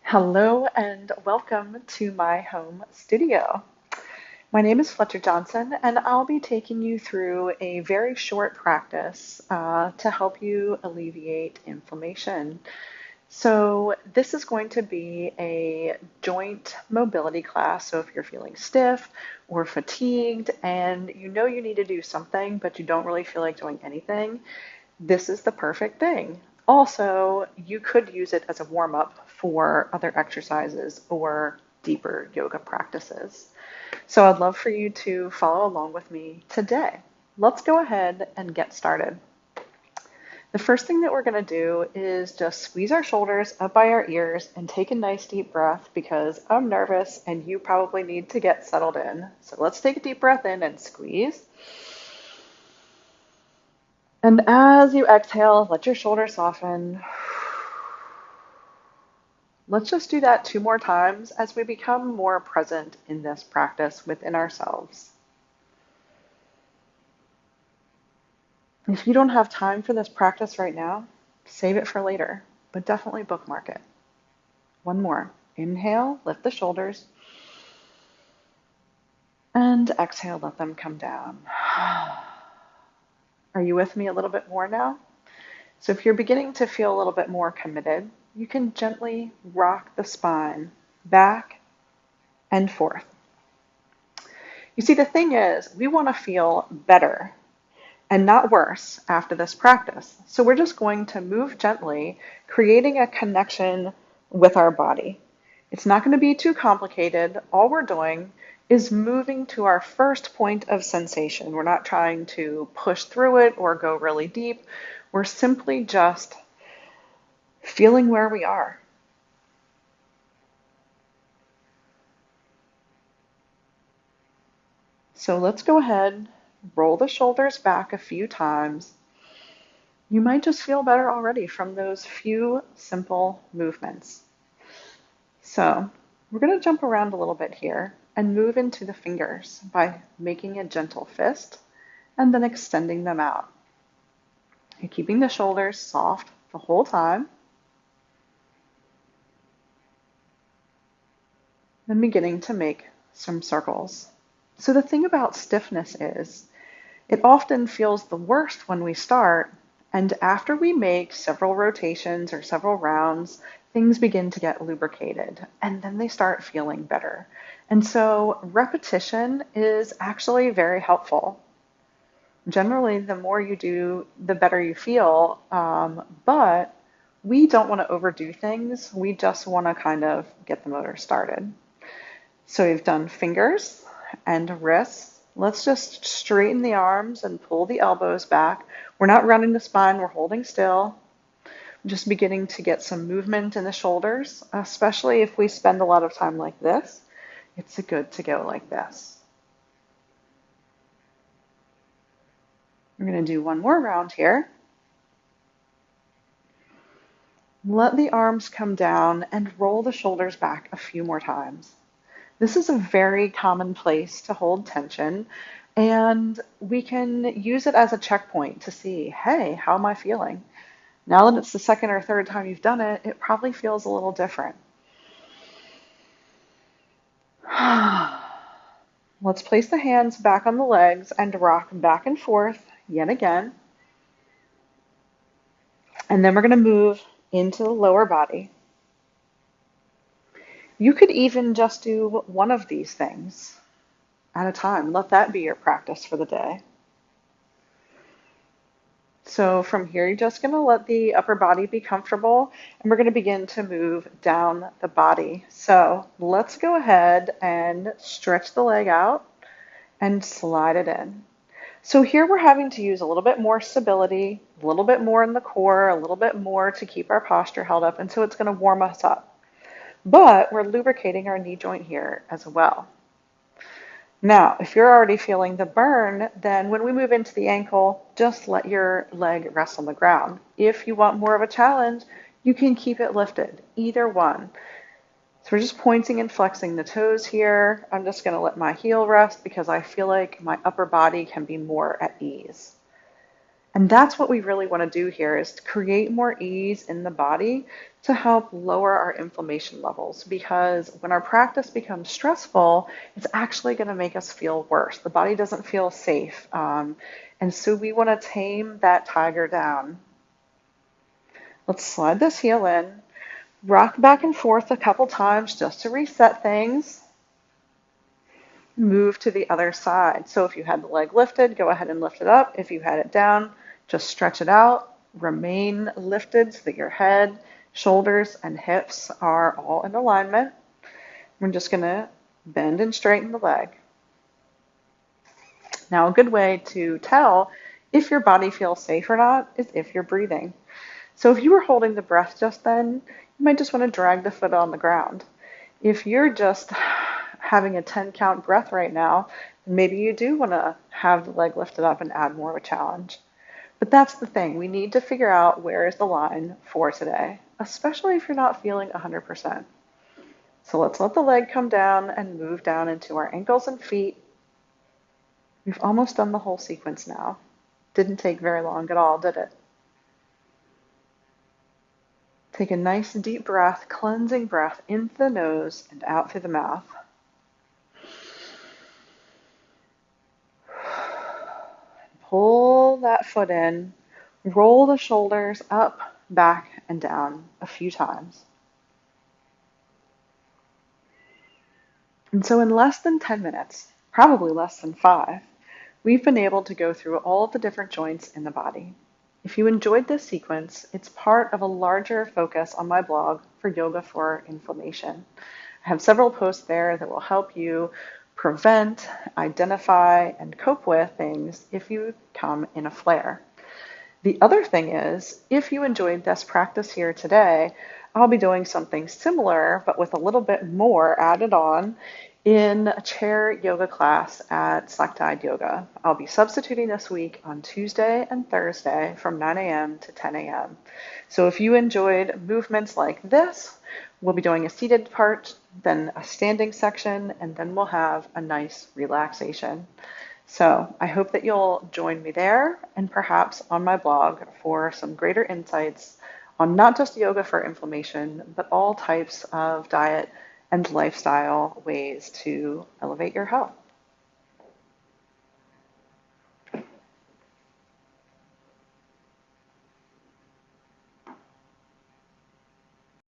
Hello and welcome to my home studio. My name is Fletcher Johnson, and I'll be taking you through a very short practice to help you alleviate inflammation. So, this is going to be a joint mobility class. So, if you're feeling stiff or fatigued and you know you need to do something, but you don't really feel like doing anything, this is the perfect thing. Also, you could use it as a warm up for other exercises or deeper yoga practices. So I'd love for you to follow along with me today. Let's go ahead and get started. The first thing that we're going to do is just squeeze our shoulders up by our ears and take a nice deep breath because I'm nervous and you probably need to get settled in. So let's take a deep breath in and squeeze. And as you exhale, let your shoulders soften. Let's just do that 2 more times as we become more present in this practice within ourselves. If you don't have time for this practice right now, save it for later, but definitely bookmark it. One more. Inhale, lift the shoulders, and exhale, let them come down. Are you with me a little bit more now? So if you're beginning to feel a little bit more committed, you can gently rock the spine back and forth. You see, the thing is, we want to feel better and not worse after this practice. So we're just going to move gently, creating a connection with our body. It's not going to be too complicated. All we're doing is moving to our first point of sensation. We're not trying to push through it or go really deep. We're simply just feeling where we are. So let's go ahead, roll the shoulders back a few times. You might just feel better already from those few simple movements. So we're going to jump around a little bit here and move into the fingers by making a gentle fist and then extending them out. You're keeping the shoulders soft the whole time. Then beginning to make some circles. So the thing about stiffness is it often feels the worst when we start, and after we make several rotations or several rounds, things begin to get lubricated, and then they start feeling better. And so repetition is actually very helpful. Generally, the more you do, the better you feel, but we don't want to overdo things. We just want to kind of get the motor started. So we've done fingers and wrists. Let's just straighten the arms and pull the elbows back. We're not running the spine, we're holding still. Just beginning to get some movement in the shoulders, especially if we spend a lot of time like this. It's good to go like this. We're going to do one more round here. Let the arms come down and roll the shoulders back a few more times. This is a very common place to hold tension, and we can use it as a checkpoint to see, hey, how am I feeling? Now that it's the second or third time you've done it, it probably feels a little different. Let's place the hands back on the legs and rock back and forth yet again. And then we're going to move into the lower body. You could even just do one of these things at a time. Let that be your practice for the day. So from here, you're just going to let the upper body be comfortable, and we're going to begin to move down the body. So let's go ahead and stretch the leg out and slide it in. So here we're having to use a little bit more stability, a little bit more in the core, a little bit more to keep our posture held up, and so it's going to warm us up. But we're lubricating our knee joint here as well. Now, if you're already feeling the burn, then when we move into the ankle, just let your leg rest on the ground. If you want more of a challenge, you can keep it lifted, either one. So we're just pointing and flexing the toes here. I'm just going to let my heel rest because I feel like my upper body can be more at ease. And that's what we really want to do here is to create more ease in the body to help lower our inflammation levels because when our practice becomes stressful, it's actually going to make us feel worse. The body doesn't feel safe. And so we want to tame that tiger down. Let's slide this heel in, rock back and forth a couple times just to reset things. Move to the other side. So if you had the leg lifted, go ahead and lift it up. If you had it down, just stretch it out. Remain lifted so that your head, shoulders, and hips are all in alignment. We're just going to bend and straighten the leg. Now, a good way to tell if your body feels safe or not is if you're breathing. So if you were holding the breath just then, you might just want to drag the foot on the ground. If you're just having a 10 count breath right now, maybe you do want to have the leg lifted up and add more of a challenge. But that's the thing. We need to figure out where is the line for today, especially if you're not feeling 100%. So let's let the leg come down and move down into our ankles and feet. We've almost done the whole sequence now. Didn't take very long at all, did it? Take a nice deep breath, cleansing breath into the nose and out through the mouth. Pull that foot in, roll the shoulders up, back, and down a few times. And so in less than 10 minutes, probably less than 5, we've been able to go through all of the different joints in the body. If you enjoyed this sequence, it's part of a larger focus on my blog for Yoga for Inflammation. I have several posts there that will help you prevent, identify, and cope with things if you come in a flare. The other thing is, if you enjoyed this practice here today, I'll be doing something similar, but with a little bit more added on in a chair yoga class at Select Yoga. I'll be substituting this week on Tuesday and Thursday from 9 a.m. to 10 a.m. So if you enjoyed movements like this, we'll be doing a seated part, then a standing section, and then we'll have a nice relaxation. So I hope that you'll join me there and perhaps on my blog for some greater insights on not just yoga for inflammation, but all types of diet and lifestyle ways to elevate your health.